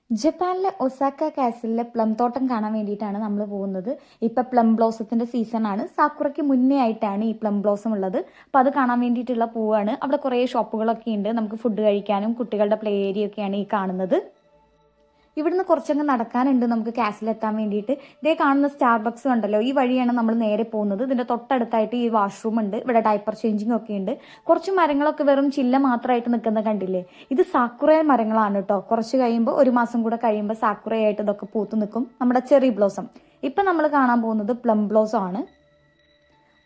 ജപ്പാനിലെ Osaka കാസിലിലെ plum തോട്ടം കാണാൻ വേണ്ടിയിട്ടാണ് നമ്മൾ പോകുന്നത്. ഇപ്പം പ്ലം ബ്ലോസത്തിന്റെ സീസണാണ്. സാക്കുറയ്ക്ക് മുന്നേ ആയിട്ടാണ് ഈ പ്ലം ബ്ലോസം ഉള്ളത്. അപ്പോൾ അത് കാണാൻ വേണ്ടിയിട്ടുള്ള പൂവാണ്. അവിടെ കുറേ ഷോപ്പുകളൊക്കെ ഉണ്ട്. നമുക്ക് ഫുഡ് കഴിക്കാനും കുട്ടികളുടെ പ്ലേ ഏരിയ ഒക്കെയാണ് ഈ കാണുന്നത്. ഇവിടുന്ന് കുറച്ചങ്ങ് നടക്കാനുണ്ട് നമുക്ക് കാസിലെത്താൻ വേണ്ടിയിട്ട്. ഇതേ കാണുന്ന സ്റ്റാർബക്സ് കണ്ടല്ലോ, ഈ വഴിയാണ് നമ്മൾ നേരെ പോകുന്നത്. ഇതിന്റെ തൊട്ടടുത്തായിട്ട് ഈ വാഷ്റൂം ഉണ്ട്. ഇവിടെ ഡയപ്പർ ചേഞ്ചിങ് ഒക്കെ ഉണ്ട്. കുറച്ച് മരങ്ങളൊക്കെ വെറും ചില്ല മാത്രമായിട്ട് നിൽക്കുന്ന കണ്ടില്ലേ, ഇത് സാക്കുറ മരങ്ങളാണ് കേട്ടോ. കുറച്ച് കഴിയുമ്പോൾ, ഒരു മാസം കൂടെ കഴിയുമ്പോൾ സാക്കുറയായിട്ട് ഇതൊക്കെ പൂത്ത് നിൽക്കും. നമ്മുടെ ചെറി ബ്ലോസം. ഇപ്പം നമ്മൾ കാണാൻ പോകുന്നത് പ്ലം ബ്ലോസം ആണ്.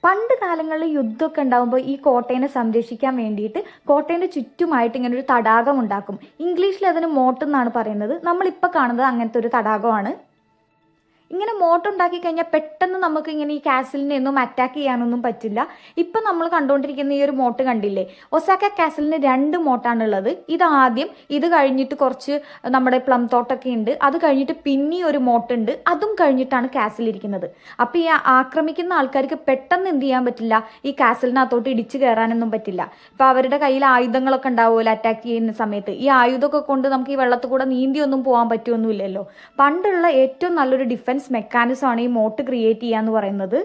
പണ്ട് കാലങ്ങളിൽ യുദ്ധമൊക്കെ ഉണ്ടാകുമ്പോൾ ഈ കോട്ടയെ സംരക്ഷിക്കാൻ വേണ്ടിയിട്ട് കോട്ടേൻ്റെ ചുറ്റുമായിട്ട് ഇങ്ങനെ ഒരു തടാകം ഉണ്ടാക്കും. ഇംഗ്ലീഷിൽ അതിന് മോട്ട് എന്നാണ് പറയുന്നത്. നമ്മളിപ്പോൾ കാണുന്നത് അങ്ങനത്തെ ഒരു തടാകമാണ്. ഇങ്ങനെ മോട്ട് ഉണ്ടാക്കി കഴിഞ്ഞാൽ പെട്ടെന്ന് നമുക്ക് ഇങ്ങനെ ഈ കാസിലിനെ ഒന്നും അറ്റാക്ക് ചെയ്യാനൊന്നും പറ്റില്ല. ഇപ്പം നമ്മൾ കണ്ടുകൊണ്ടിരിക്കുന്ന ഈ ഒരു മോട്ട് കണ്ടില്ലേ, ഒസാക്ക കാസിലിന് 2 മോട്ടാണുള്ളത്. ഇതാദ്യം, ഇത് കഴിഞ്ഞിട്ട് കുറച്ച് നമ്മുടെ പ്ലം തോട്ടൊക്കെ ഉണ്ട്. അത് കഴിഞ്ഞിട്ട് പിന്നെ ഒരു മോട്ട് ഉണ്ട്. അതും കഴിഞ്ഞിട്ടാണ് കാസിലിരിക്കുന്നത്. അപ്പം ഈ ആക്രമിക്കുന്ന ആൾക്കാർക്ക് പെട്ടെന്ന് എന്ത് ചെയ്യാൻ പറ്റില്ല, ഈ കാസിലിനകത്തോട്ട് ഇടിച്ചു കയറാനൊന്നും പറ്റില്ല. ഇപ്പം അവരുടെ കയ്യിൽ ആയുധങ്ങളൊക്കെ ഉണ്ടാവുമല്ലോ അറ്റാക്ക് ചെയ്യുന്ന സമയത്ത്. ഈ ആയുധമൊക്കെ കൊണ്ട് നമുക്ക് ഈ വെള്ളത്തിൽ കൂടെ നീന്തിയൊന്നും പോകാൻ പറ്റുമൊന്നുമില്ലല്ലോ. പണ്ടുള്ള ഏറ്റവും നല്ലൊരു ഡിഫൻസ് മെക്കാനിസം ആണ് ഈ മോട്ട് ക്രിയേറ്റ് ചെയ്യാന്ന് പറയുന്നത്.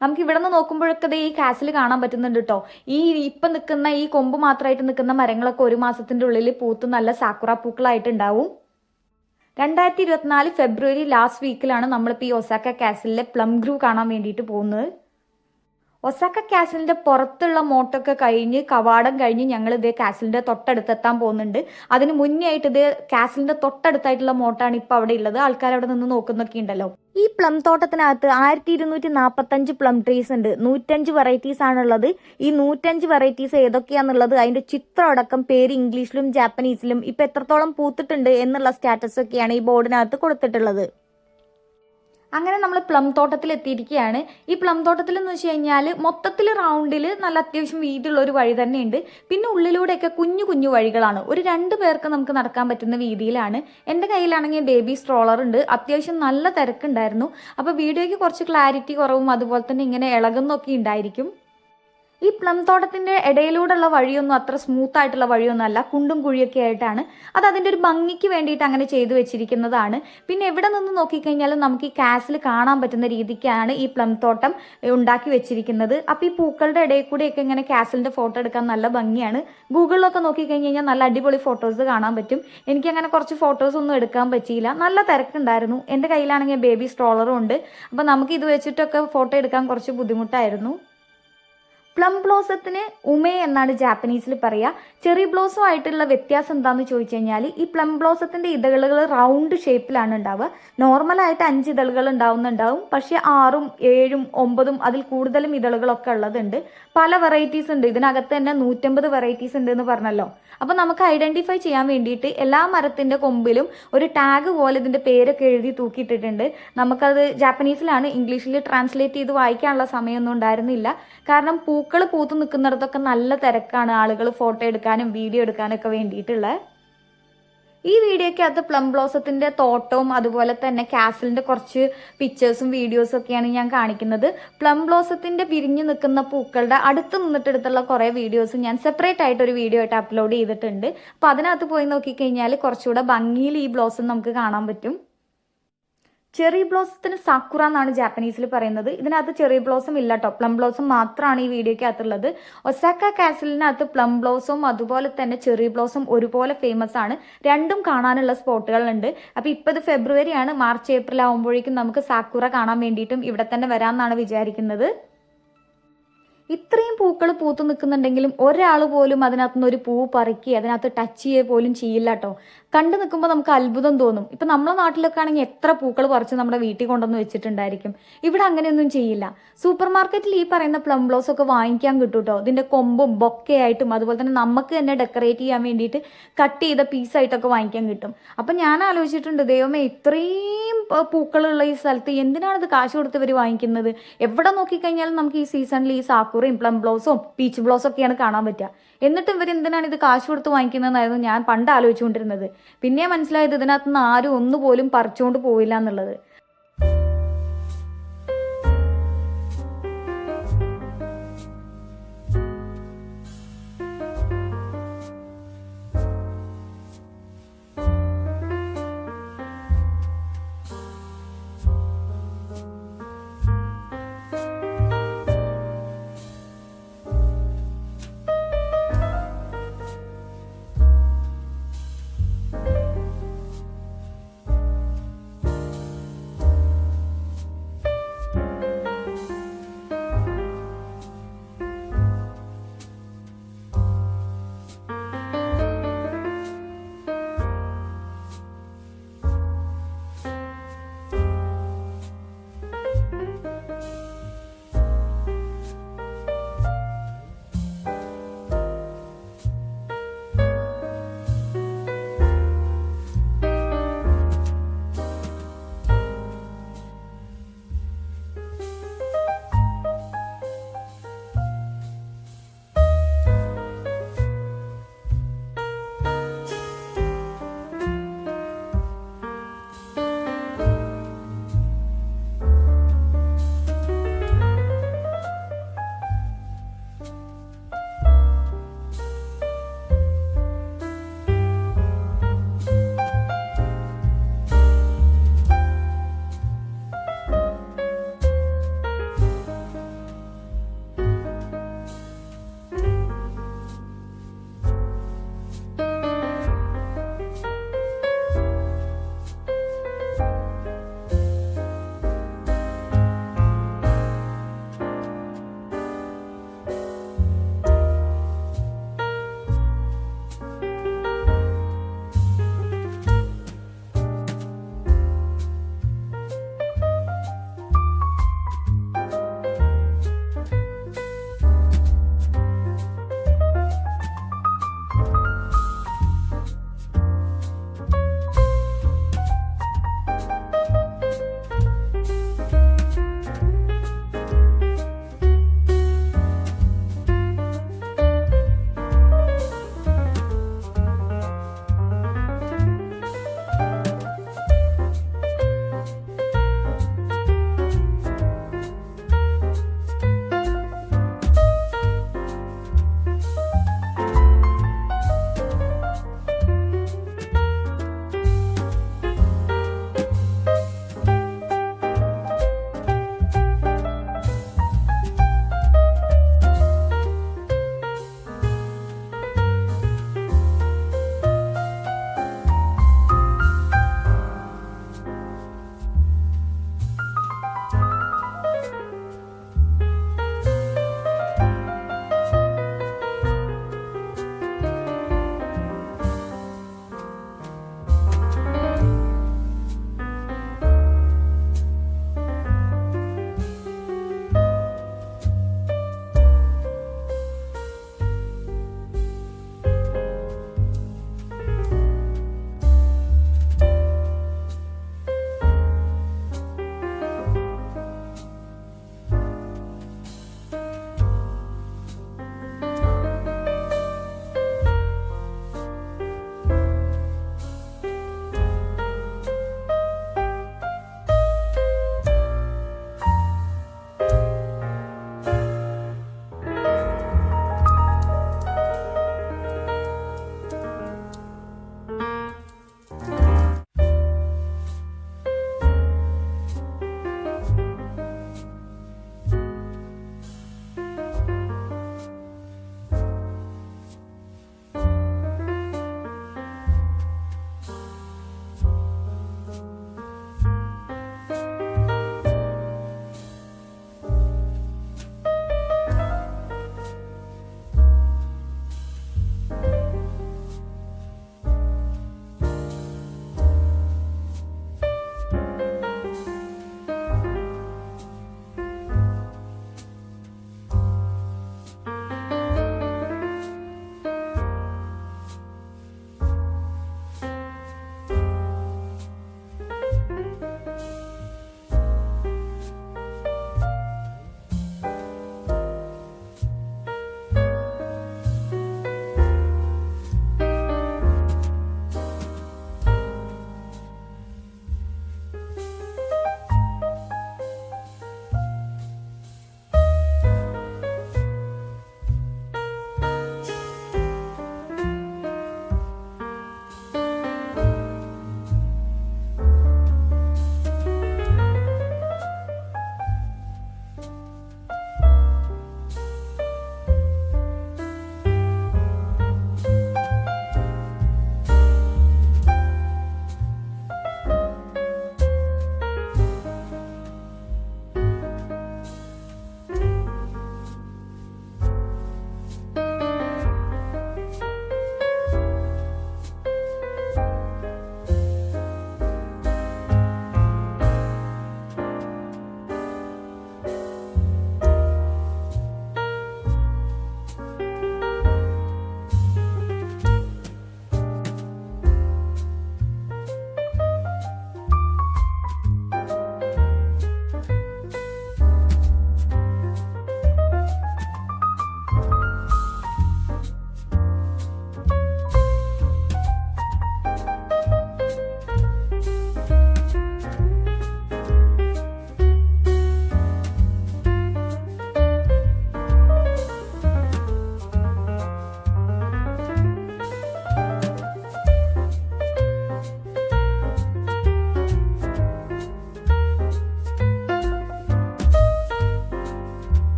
നമുക്ക് ഇവിടെ നിന്ന് നോക്കുമ്പോഴൊക്കെ ഈ കാസിൽ കാണാൻ പറ്റുന്നുണ്ട് കേട്ടോ. ഈ ഇപ്പം നിൽക്കുന്ന ഈ കൊമ്പ് മാത്രമായിട്ട് നിൽക്കുന്ന മരങ്ങളൊക്കെ 1 മാസത്തിന്റെ ഉള്ളിൽ പൂത്ത് നല്ല സാക്കുറ പൂക്കളായിട്ടുണ്ടാവും. 2024 ഫെബ്രുവരി ലാസ്റ്റ് വീക്കിലാണ് നമ്മളിപ്പോൾ ഈ ഒസാക്ക കാസിലെ പ്ലം ഗ്രൂ കാണാൻ വേണ്ടിയിട്ട് പോകുന്നത്. ഒസാക്ക കാസിലിന്റെ പുറത്തുള്ള മോട്ടൊക്കെ കഴിഞ്ഞ്, കവാടം കഴിഞ്ഞ് ഞങ്ങൾ ഇതേ കാസിലിന്റെ തൊട്ടടുത്തെത്താൻ പോകുന്നുണ്ട്. അതിന് മുന്നേ ആയിട്ട് ഇത് കാസിലിന്റെ തൊട്ടടുത്തായിട്ടുള്ള മോട്ടാണ് ഇപ്പൊ അവിടെ ഉള്ളത്. ആൾക്കാർ അവിടെ നിന്ന് നോക്കുന്നൊക്കെ ഉണ്ടല്ലോ. ഈ പ്ലം തോട്ടത്തിനകത്ത് 1245 പ്ലം ട്രീസ് ഉണ്ട്. 105 വെറൈറ്റീസ് ആണുള്ളത്. ഈ 105 വെറൈറ്റീസ് ഏതൊക്കെയാന്നുള്ളത്, അതിന്റെ ചിത്രം അടക്കം പേര് ഇംഗ്ലീഷിലും ജാപ്പനീസിലും ഇപ്പൊ എത്രത്തോളം പൂത്തിട്ടുണ്ട് എന്നുള്ള സ്റ്റാറ്റസ് ഒക്കെയാണ് ഈ ബോർഡിനകത്ത് കൊടുത്തിട്ടുള്ളത്. അങ്ങനെ നമ്മൾ പ്ലം തോട്ടത്തിൽ എത്തിയിരിക്കുകയാണ്. ഈ പ്ലം തോട്ടത്തിൽ എന്ന് വെച്ച് കഴിഞ്ഞാൽ മൊത്തത്തിൽ റൗണ്ടിൽ നല്ല അത്യാവശ്യം വീതിയുള്ള ഒരു വഴി തന്നെയുണ്ട്. പിന്നെ ഉള്ളിലൂടെയൊക്കെ കുഞ്ഞു കുഞ്ഞു വഴികളാണ്. ഒരു 2 പേർക്ക് നമുക്ക് നടക്കാൻ പറ്റുന്ന വീതിയിലാണ്. എൻ്റെ കയ്യിലാണെങ്കിൽ ബേബി സ്ട്രോളർ ഉണ്ട്. അത്യാവശ്യം നല്ല തിരക്കുണ്ടായിരുന്നു. അപ്പോൾ വീഡിയോയ്ക്ക് കുറച്ച് ക്ലാരിറ്റി കുറവും അതുപോലെ തന്നെ ഇങ്ങനെ ഇളകുന്നൊക്കെ ഉണ്ടായിരിക്കും. ഈ പ്ലം തോട്ടത്തിന്റെ ഇടയിലൂടെയുള്ള വഴിയൊന്നും അത്ര സ്മൂത്ത് ആയിട്ടുള്ള വഴിയൊന്നും അല്ല, കുണ്ടും കുഴിയൊക്കെ ആയിട്ടാണ്. അത് അതിന്റെ ഒരു ഭംഗിക്ക് വേണ്ടിയിട്ട് അങ്ങനെ ചെയ്തു വെച്ചിരിക്കുന്നതാണ്. പിന്നെ എവിടെ നിന്ന് നോക്കിക്കഴിഞ്ഞാലും നമുക്ക് ഈ കാസിൽ കാണാൻ പറ്റുന്ന രീതിക്കാണ് ഈ പ്ലം തോട്ടം ഉണ്ടാക്കി വെച്ചിരിക്കുന്നത്. അപ്പൊ ഈ പൂക്കളുടെ ഇടയിൽ കൂടെയൊക്കെ ഇങ്ങനെ കാസിലിന്റെ ഫോട്ടോ എടുക്കാൻ നല്ല ഭംഗിയാണ്. ഗൂഗിളിലൊക്കെ നോക്കിക്കഴിഞ്ഞ് കഴിഞ്ഞാൽ നല്ല അടിപൊളി ഫോട്ടോസ് കാണാൻ പറ്റും. എനിക്ക് അങ്ങനെ കുറച്ച് ഫോട്ടോസ് ഒന്നും എടുക്കാൻ പറ്റിയില്ല. നല്ല തിരക്കുണ്ടായിരുന്നു. എൻ്റെ കയ്യിലാണെങ്കിൽ ബേബി സ്ട്രോളറും ഉണ്ട്. അപ്പൊ നമുക്ക് ഇത് വെച്ചിട്ടൊക്കെ ഫോട്ടോ എടുക്കാൻ കുറച്ച് ബുദ്ധിമുട്ടായിരുന്നു. പ്ലം ബ്ലോസത്തിന് ഉമേ എന്നാണ് ജാപ്പനീസിൽ പറയുക. ചെറി ബ്ലോസം ആയിട്ടുള്ള വ്യത്യാസം എന്താണെന്ന് ചോദിച്ചു കഴിഞ്ഞാൽ, ഈ പ്ലം ബ്ലോസത്തിന്റെ ഇതളുകൾ റൗണ്ട് ഷേപ്പിലാണ് ഉണ്ടാവുക. നോർമലായിട്ട് 5 ഇതളുകൾ ഉണ്ടാവുന്നുണ്ടാവും. പക്ഷെ 6ഉം 7ഉം 9ഉം അതിൽ കൂടുതലും ഇതളുകളൊക്കെ ഉള്ളതുണ്ട്. പല വെറൈറ്റീസ് ഉണ്ട്. ഇതിനകത്ത് തന്നെ 150 വെറൈറ്റീസ് ഉണ്ട് എന്ന് പറഞ്ഞല്ലോ. അപ്പൊ നമുക്ക് ഐഡന്റിഫൈ ചെയ്യാൻ വേണ്ടിയിട്ട് എല്ലാ മരത്തിന്റെ കൊമ്പിലും ഒരു ടാഗ് പോലെ ഇതിന്റെ പേരൊക്കെ എഴുതി തൂക്കിയിട്ടിട്ടുണ്ട്. നമുക്കത് ജാപ്പനീസിലാണ്, ഇംഗ്ലീഷിൽ ട്രാൻസ്ലേറ്റ് ചെയ്ത് വായിക്കാനുള്ള സമയമൊന്നും ഉണ്ടായിരുന്നില്ല. കാരണം പൂക്കൾ പൂത്ത് നിൽക്കുന്നിടത്തൊക്കെ നല്ല തിരക്കാണ്. ആളുകൾ ഫോട്ടോ എടുക്കാനും വീഡിയോ എടുക്കാനും ഒക്കെ വേണ്ടിയിട്ടുള്ള. ഈ വീഡിയോയ്ക്കകത്ത് പ്ലം ബ്ലോസത്തിന്റെ തോട്ടവും അതുപോലെ തന്നെ കാസിലിന്റെ കുറച്ച് പിക്ചേഴ്സും വീഡിയോസും ഒക്കെയാണ് ഞാൻ കാണിക്കുന്നത്. പ്ലം ബ്ലോസത്തിന്റെ വിരിഞ്ഞു നിൽക്കുന്ന പൂക്കളുടെ അടുത്ത് നിന്നിട്ടെടുത്തുള്ള കുറേ വീഡിയോസ് ഞാൻ സെപ്പറേറ്റ് ആയിട്ട് ഒരു വീഡിയോ ആയിട്ട് അപ്ലോഡ് ചെയ്തിട്ടുണ്ട്. അപ്പൊ അതിനകത്ത് പോയി നോക്കിക്കഴിഞ്ഞാൽ കുറച്ചുകൂടെ ഭംഗിയിൽ ഈ ബ്ലോസം നമുക്ക് കാണാൻ പറ്റും. ചെറി ബ്ലോസത്തിന് സാക്കുറ എന്നാണ് ജാപ്പനീസിൽ പറയുന്നത്. ഇതിനകത്ത് ചെറി ബ്ലോസം ഇല്ല കേട്ടോ, പ്ലം ബ്ലോസം മാത്രമാണ് ഈ വീഡിയോയ്ക്കകത്തുള്ളത്. ഒസാക്ക കാസിലിനകത്ത് പ്ലം ബ്ലോസവും അതുപോലെ തന്നെ ചെറി ബ്ലോസം ഒരുപോലെ ഫേമസ് ആണ്. രണ്ടും കാണാനുള്ള സ്പോട്ടുകളുണ്ട്. അപ്പോൾ ഇപ്പോൾ ഇത് ഫെബ്രുവരിയാണ്. മാർച്ച് ഏപ്രിൽ ആകുമ്പോഴേക്കും നമുക്ക് സാക്കുറ കാണാൻ വേണ്ടിയിട്ടും ഇവിടെ തന്നെ വരാമെന്നാണ് വിചാരിക്കുന്നത്. ഇത്രയും പൂക്കൾ പൂത്തു നിൽക്കുന്നുണ്ടെങ്കിലും ഒരാൾ പോലും അതിനകത്തുനിന്ന് ഒരു പൂ പറിക്കുക, അതിനകത്ത് ടച്ച് ചെയ്യുക പോലും ചെയ്യില്ല കേട്ടോ. കണ്ടു നിൽക്കുമ്പോൾ നമുക്ക് അത്ഭുതം തോന്നും. ഇപ്പം നമ്മളെ നാട്ടിലൊക്കെ ആണെങ്കിൽ എത്ര പൂക്കൾ പറിച്ച് നമ്മുടെ വീട്ടിൽ കൊണ്ടുവന്ന് വെച്ചിട്ടുണ്ടായിരിക്കും. ഇവിടെ അങ്ങനെയൊന്നും ചെയ്യില്ല. സൂപ്പർ മാർക്കറ്റിൽ ഈ പറയുന്ന പ്ലം ബ്ലോസം ഒക്കെ വാങ്ങിക്കാൻ കിട്ടും കേട്ടോ. ഇതിന്റെ കൊമ്പും ബൊക്കെയായിട്ടും അതുപോലെ തന്നെ നമുക്ക് തന്നെ ഡെക്കറേറ്റ് ചെയ്യാൻ വേണ്ടിയിട്ട് കട്ട് ചെയ്ത പീസായിട്ടൊക്കെ വാങ്ങിക്കാൻ കിട്ടും. അപ്പം ഞാൻ ആലോചിച്ചിട്ടുണ്ട്, ദൈവമേ ഇത്രയും പൂക്കളുള്ള ഈ സ്ഥലത്ത് എന്തിനാണ് ഇത് കാശ് കൊടുത്ത് ഇവർ വാങ്ങിക്കുന്നത്? എവിടെ നോക്കിക്കഴിഞ്ഞാലും നമുക്ക് ഈ സീസണിൽ ഈ സാക്കുറയും പ്ലം ബ്ലോസും പീച്ച് ബ്ലോസും ഒക്കെയാണ് കാണാൻ പറ്റുക. എന്നിട്ടും ഇവർ എന്തിനാണ് ഇത് കാശ് കൊടുത്ത് വാങ്ങിക്കുന്നതെന്നായിരുന്നു ഞാൻ പണ്ട് ആലോചിച്ചുകൊണ്ടിരുന്നത്. പിന്നെ മനസ്സിലായത് ഇതിനകത്തുനിന്ന് ആരും ഒന്നുപോലും പറിച്ചുകൊണ്ട് പോയില്ല എന്നുള്ളത്.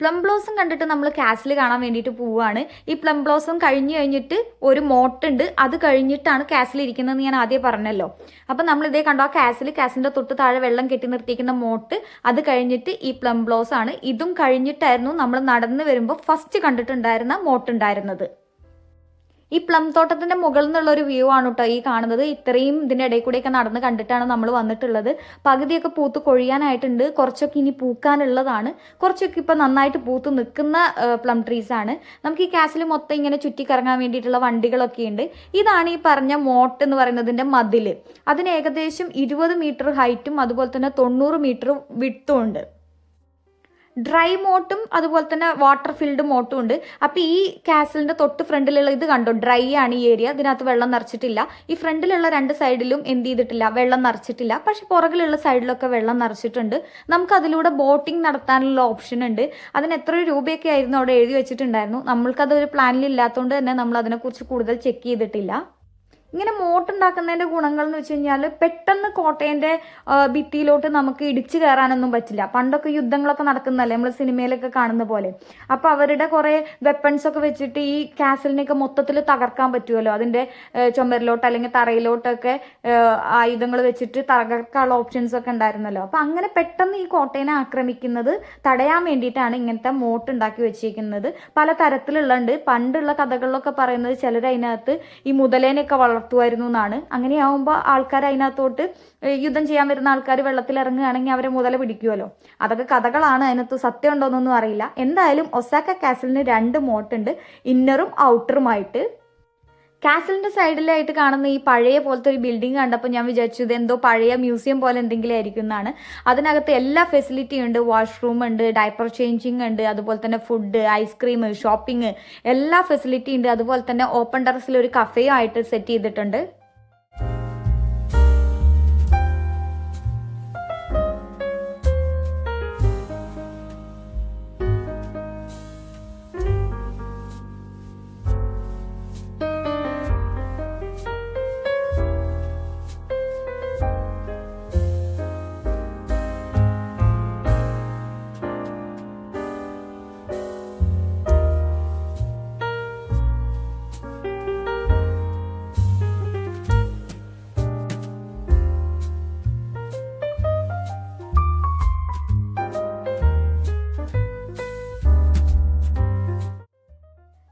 പ്ലം ബ്ലോസം കണ്ടിട്ട് നമ്മൾ കാസിൽ കാണാൻ വേണ്ടിയിട്ട് പോവുകയാണ്. ഈ പ്ലം ബ്ലോസം കഴിഞ്ഞിട്ട് ഒരു മോട്ടുണ്ട്, അത് കഴിഞ്ഞിട്ടാണ് കാസിൽ ഇരിക്കുന്നതെന്ന് ഞാൻ ആദ്യം പറഞ്ഞല്ലോ. അപ്പം നമ്മൾ ഇതേ കണ്ടോ, ആ കാസിലിൻ്റെ തൊട്ട് താഴെ വെള്ളം കെട്ടി നിർത്തിയിരിക്കുന്ന മോട്ട്, അത് കഴിഞ്ഞിട്ട് ഈ പ്ലം ബ്ലോസം ആണ്. ഇതും കഴിഞ്ഞിട്ടായിരുന്നു നമ്മൾ നടന്നു വരുമ്പോൾ ഫസ്റ്റ് കണ്ടിട്ടുണ്ടായിരുന്ന മോട്ടുണ്ടായിരുന്നത്. ഈ പ്ലം തോട്ടത്തിന്റെ മുകളിൽ നിന്നുള്ള ഒരു വ്യൂ ആണ് കേട്ടോ ഈ കാണുന്നത്. ഇത്രയും ഇതിന്റെ ഇടയിൽ കൂടെയൊക്കെ നടന്ന് കണ്ടിട്ടാണ് നമ്മൾ വന്നിട്ടുള്ളത്. പകുതിയൊക്കെ പൂത്ത് കൊഴിയാനായിട്ടുണ്ട്, കുറച്ചൊക്കെ ഇനി പൂക്കാനുള്ളതാണ്, കുറച്ചൊക്കെ ഇപ്പൊ നന്നായിട്ട് പൂത്ത് നിൽക്കുന്ന പ്ലം ട്രീസ് ആണ്. നമുക്ക് ഈ കാസിൽ മൊത്തം ഇങ്ങനെ ചുറ്റിക്കറങ്ങാൻ വേണ്ടിയിട്ടുള്ള വണ്ടികളൊക്കെ ഉണ്ട്. ഇതാണ് ഈ പറഞ്ഞ മോട്ട് എന്ന് പറയുന്നതിന്റെ മതില്. അതിന് ഏകദേശം 20 മീറ്റർ ഹൈറ്റും അതുപോലെ തന്നെ 90 മീറ്റർ വിഡ്ത്തും ഉണ്ട്. ഡ്രൈ മോട്ടും അതുപോലെ തന്നെ വാട്ടർ ഫിൽഡ് മോട്ടും ഉണ്ട്. അപ്പം ഈ കാസിലിന്റെ തൊട്ട് ഫ്രണ്ടിലുള്ള ഇത് കണ്ടോ, ഡ്രൈ ആണ് ഈ ഏരിയ, ഇതിനകത്ത് വെള്ളം നിറച്ചിട്ടില്ല. ഈ ഫ്രണ്ടിലുള്ള 2 സൈഡിലും എന്ത് ചെയ്തിട്ടില്ല, വെള്ളം നിറച്ചിട്ടില്ല. പക്ഷെ പുറകിലുള്ള സൈഡിലൊക്കെ വെള്ളം നിറച്ചിട്ടുണ്ട്. നമുക്ക് അതിലൂടെ ബോട്ടിംഗ് നടത്താനുള്ള ഓപ്ഷൻ ഉണ്ട്. അതിന് എത്ര രൂപയൊക്കെ ആയിരുന്നു അവിടെ എഴുതി വെച്ചിട്ടുണ്ടായിരുന്നു. നമ്മൾക്കതൊരു പ്ലാനിൽ ഇല്ലാത്തതുകൊണ്ട് തന്നെ നമ്മൾ അതിനെക്കുറിച്ച് കൂടുതൽ ചെക്ക് ചെയ്തിട്ടില്ല. ഇങ്ങനെ മോട്ടുണ്ടാക്കുന്നതിൻ്റെ ഗുണങ്ങൾ എന്ന് വെച്ച് കഴിഞ്ഞാൽ പെട്ടെന്ന് കോട്ടയൻ്റെ ഭിത്തിയിലോട്ട് നമുക്ക് ഇടിച്ചു കയറാനൊന്നും പറ്റില്ല. പണ്ടൊക്കെ യുദ്ധങ്ങളൊക്കെ നടക്കുന്നതല്ലേ നമ്മൾ സിനിമയിലൊക്കെ കാണുന്ന പോലെ. അപ്പോൾ അവരുടെ കുറേ വെപ്പൺസൊക്കെ വെച്ചിട്ട് ഈ കാസലിനെയൊക്കെ മൊത്തത്തിൽ തകർക്കാൻ പറ്റുമല്ലോ. അതിൻ്റെ ചുമരിലോട്ട് അല്ലെങ്കിൽ തറയിലോട്ടൊക്കെ ആയുധങ്ങൾ വെച്ചിട്ട് തകർക്കാനുള്ള ഓപ്ഷൻസ് ഒക്കെ ഉണ്ടായിരുന്നല്ലോ. അപ്പോൾ അങ്ങനെ പെട്ടെന്ന് ഈ കോട്ടയനെ ആക്രമിക്കുന്നത് തടയാൻ വേണ്ടിയിട്ടാണ് ഇങ്ങനത്തെ മോട്ട് ഉണ്ടാക്കി വെച്ചിരിക്കുന്നത്. പല തരത്തിലുള്ളുണ്ട്. പണ്ടുള്ള കഥകളിലൊക്കെ പറയുന്നത് ചിലർ അതിനകത്ത് ഈ മുതലേനെയൊക്കെ വളർത്തുമായിരുന്നു എന്നാണ്. അങ്ങനെയാവുമ്പോൾ ആൾക്കാർ അതിനകത്തോട്ട് യുദ്ധം ചെയ്യാൻ വരുന്ന ആൾക്കാർ വെള്ളത്തിൽ ഇറങ്ങുകയാണെങ്കിൽ അവരെ മുതല പിടിക്കുമല്ലോ. അതൊക്കെ കഥകളാണ്, അതിനകത്ത് സത്യം ഉണ്ടോയെന്നൊന്നും അറിയില്ല. എന്തായാലും ഒസാക്ക കാസിലിന് 2 മോട്ടുണ്ട്, ഇന്നറും ഔട്ടറുമായിട്ട്. കാസിലിന്റെ സൈഡിലായിട്ട് കാണുന്ന ഈ പഴയ പോലത്തെ ഒരു ബിൽഡിംഗ് കണ്ടപ്പോൾ ഞാൻ വിചാരിച്ചു ഇത് എന്തോ പഴയ മ്യൂസിയം പോലെ എന്തെങ്കിലും ആയിരിക്കും എന്നാണ്. അതിനകത്ത് എല്ലാ ഫെസിലിറ്റിയും ഉണ്ട്. വാഷ്റൂം ഉണ്ട്, ഡയപ്പർ ചേഞ്ചിങ് ഉണ്ട്, അതുപോലെ തന്നെ ഫുഡ്, ഐസ്ക്രീം, ഷോപ്പിംഗ്, എല്ലാ ഫെസിലിറ്റി ഉണ്ട്. അതുപോലെ തന്നെ ഓപ്പൺ ടെറസിൽ ഒരു കഫേയും ആയിട്ട് സെറ്റ് ചെയ്തിട്ടുണ്ട്.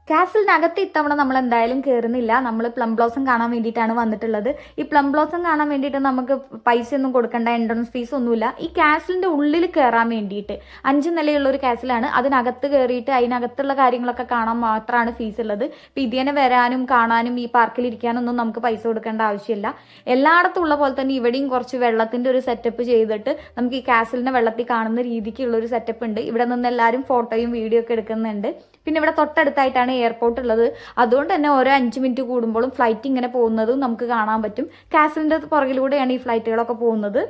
കാസിലിനകത്ത് ഇത്തവണ നമ്മൾ എന്തായാലും കയറുന്നില്ല. നമ്മൾ പ്ലം ബ്ലോസം കാണാൻ വേണ്ടിയിട്ടാണ് വന്നിട്ടുള്ളത്. ഈ പ്ലം ബ്ലോസം കാണാൻ വേണ്ടിയിട്ട് നമുക്ക് പൈസ ഒന്നും കൊടുക്കേണ്ട, എൻട്രൻസ് ഫീസ് ഒന്നുമില്ല. ഈ കാസിലിൻ്റെ ഉള്ളിൽ കയറാൻ വേണ്ടിയിട്ട് 5 നിലയുള്ള ഒരു കാസിലാണ്. അതിനകത്ത് കയറിയിട്ട് അതിനകത്തുള്ള കാര്യങ്ങളൊക്കെ കാണാൻ മാത്രമാണ് ഫീസ് ഉള്ളത്. ഇപ്പം ഇതിനെ വരാനും കാണാനും ഈ പാർക്കിൽ ഇരിക്കാനൊന്നും നമുക്ക് പൈസ കൊടുക്കേണ്ട ആവശ്യമില്ല. എല്ലായിടത്തും ഉള്ള പോലെ തന്നെ ഇവിടെയും കുറച്ച് വെള്ളത്തിൻ്റെ ഒരു സെറ്റപ്പ് ചെയ്തിട്ട് നമുക്ക് ഈ കാസിലിനെ വെള്ളത്തിൽ കാണുന്ന രീതിക്കുള്ള ഒരു സെറ്റപ്പ് ഉണ്ട്. ഇവിടെ നിന്ന് എല്ലാവരും ഫോട്ടോയും വീഡിയോ ഒക്കെ എടുക്കുന്നുണ്ട്. പിന്നെ ഇവിടെ തൊട്ടടുത്തായിട്ടാണ് എയർപോർട്ട് ഉള്ളത്. അതുകൊണ്ട് തന്നെ ഓരോ 5 മിനിറ്റ് കൂടുമ്പോഴും ഫ്ലൈറ്റ് ഇങ്ങനെ പോകുന്നതും നമുക്ക് കാണാൻ പറ്റും. കാസിലിൻ്റെ പുറകിലൂടെയാണ് ഈ ഫ്ലൈറ്റുകളൊക്കെ പോകുന്നത്.